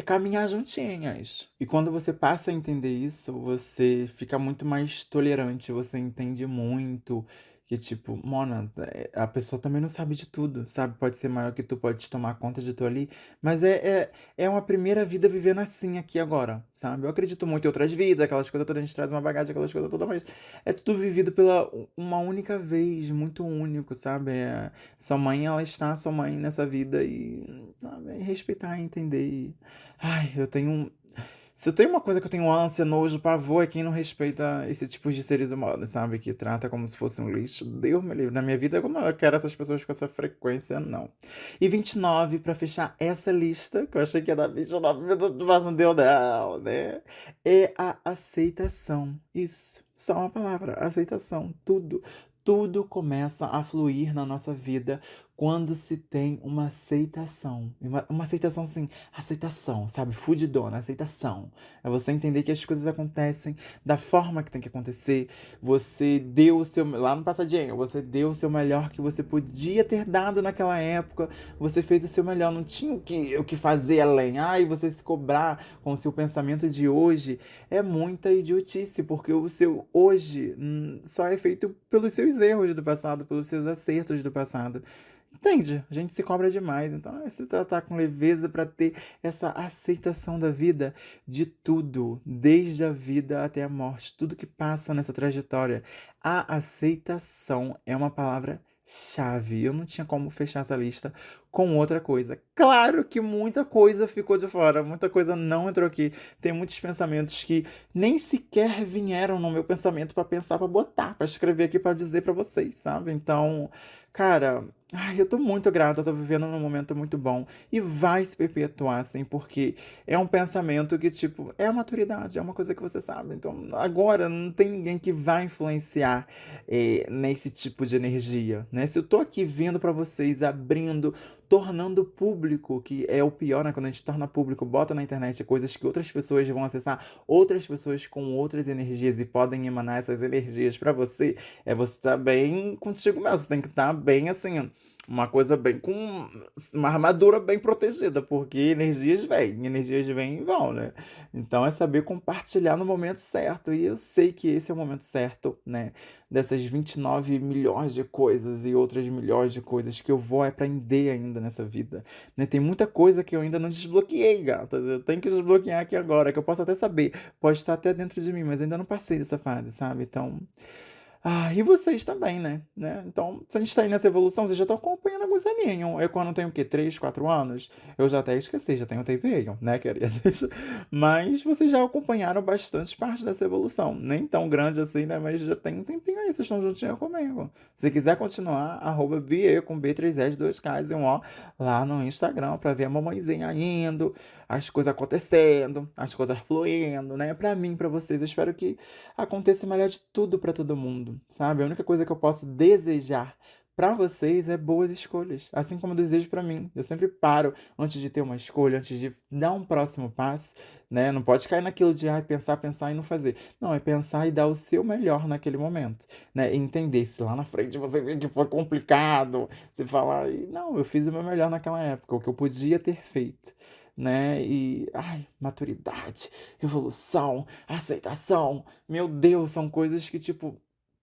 caminhar juntinhas. E quando você passa a entender isso, você fica muito mais tolerante, você entende muito. Que tipo, Mona, a pessoa também não sabe de tudo, sabe? Pode ser maior que tu, pode te tomar conta de tu ali, mas é uma primeira vida vivendo assim, aqui agora, sabe? Eu acredito muito em outras vidas, aquelas coisas todas, a gente traz uma bagagem, aquelas coisas todas, mas é tudo vivido pela uma única vez, muito único, sabe? Sua mãe, ela está sua mãe nessa vida e, sabe? Respeitar, entender. Ai, eu tenho se eu tenho uma coisa que eu tenho ânsia, nojo, pavor, é quem não respeita esse tipo de seres humanos, sabe? Que trata como se fosse um lixo. Deus me livre. Na minha vida, eu não quero essas pessoas com essa frequência, não. E 29, pra fechar essa lista, que eu achei que ia dar 29 minutos, mas não deu, não, né? É a aceitação. Isso. Só uma palavra. Aceitação. Tudo. Tudo começa a fluir na nossa vida quando se tem uma aceitação. Uma aceitação, sim, aceitação, sabe? Fudidona, aceitação. É você entender que as coisas acontecem da forma que tem que acontecer. Você deu o seu. Lá no passadinho, você deu o seu melhor que você podia ter dado naquela época. Você fez o seu melhor, não tinha o que fazer além. Ai, você se cobrar com o seu pensamento de hoje é muita idiotice, porque o seu hoje só é feito pelos seus erros do passado, pelos seus acertos do passado. Entende? A gente se cobra demais. Então é se tratar com leveza para ter essa aceitação da vida, de tudo, desde a vida até a morte, tudo que passa nessa trajetória. A aceitação é uma palavra-chave. Eu não tinha como fechar essa lista com outra coisa. Claro que muita coisa ficou de fora, muita coisa não entrou aqui. Tem muitos pensamentos que nem sequer vieram no meu pensamento para pensar, para botar, para escrever aqui para dizer para vocês, sabe? Então, cara, ai, eu tô muito grata, tô vivendo num momento muito bom e vai se perpetuar assim, porque é um pensamento que, tipo, é a maturidade, é uma coisa que você sabe. Então, agora não tem ninguém que vai influenciar nesse tipo de energia, né? Se eu tô aqui vindo pra vocês, abrindo, tornando público, que é o pior, né? Quando a gente torna público, bota na internet coisas que outras pessoas vão acessar, outras pessoas com outras energias e podem emanar essas energias pra você, você tá bem contigo mesmo, você tem que estar bem assim, uma coisa bem com uma armadura bem protegida, porque energias vêm e vão, né? Então é saber compartilhar no momento certo. E eu sei que esse é o momento certo, né? Dessas 29 milhões de coisas e outras milhões de coisas que eu vou aprender ainda nessa vida, né? Tem muita coisa que eu ainda não desbloqueei, gatas. Eu tenho que desbloquear aqui agora, que eu posso até saber, pode estar até dentro de mim, mas ainda não passei dessa fase, sabe? Então, e vocês também, né? Então, se a gente tá aí nessa evolução, vocês já estão acompanhando alguns aninhos. Eu, quando tenho o quê? 3, 4 anos? Eu já até esqueci, já tenho tempinho, né, queridas? Mas vocês já acompanharam bastante parte dessa evolução. Nem tão grande assim, né? Mas já tem um tempinho aí, vocês estão juntinhos comigo. Se quiser continuar, @bie com B3S, 2Ks e um O, lá no Instagram, pra ver a mamãezinha indo, as coisas acontecendo, as coisas fluindo, né? Pra mim, pra vocês, eu espero que aconteça o melhor de tudo pra todo mundo, sabe? A única coisa que eu posso desejar pra vocês é boas escolhas, assim como eu desejo pra mim. Eu sempre paro antes de ter uma escolha, antes de dar um próximo passo, né? Não pode cair naquilo de pensar, pensar e não fazer. Não, é pensar e dar o seu melhor naquele momento, né? E entender se lá na frente você vê que foi complicado, você falar, não, eu fiz o meu melhor naquela época, o que eu podia ter feito. Né? E, ai, maturidade, evolução, aceitação. Meu Deus, são coisas que, tipo,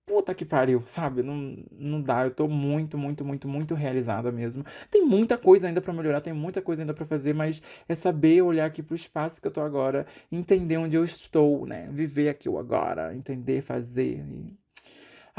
puta que pariu, sabe? Não dá. Eu tô muito, muito, muito, muito realizada mesmo. Tem muita coisa ainda pra melhorar, tem muita coisa ainda pra fazer, mas é saber olhar aqui pro espaço que eu tô agora, entender onde eu estou, né? Viver aqui o agora, entender, fazer.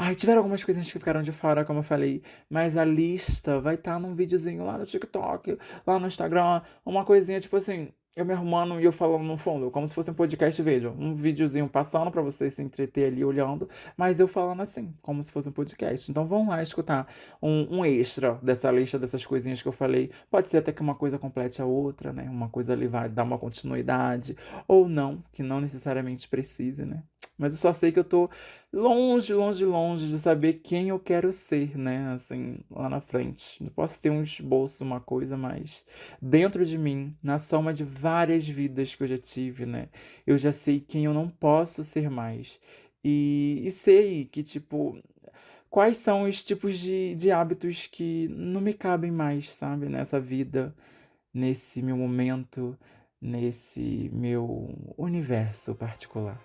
Ai, tiveram algumas coisinhas que ficaram de fora, como eu falei, mas a lista vai estar num videozinho lá no TikTok, lá no Instagram, uma coisinha tipo assim, eu me arrumando e eu falando no fundo, como se fosse um podcast, veja, um videozinho passando pra vocês se entreter ali olhando, mas eu falando assim, como se fosse um podcast. Então vão lá escutar um extra dessa lista, dessas coisinhas que eu falei. Pode ser até que uma coisa complete a outra, né? Uma coisa ali vai dar uma continuidade, ou não, que não necessariamente precise, né? Mas eu só sei que eu tô longe, longe, longe de saber quem eu quero ser, né? Assim, lá na frente. Eu posso ter um esboço, uma coisa, mas dentro de mim, na soma de várias vidas que eu já tive, né? Eu já sei quem eu não posso ser mais. E sei que, tipo, quais são os tipos de hábitos que não me cabem mais, sabe? Nessa vida, nesse meu momento, nesse meu universo particular.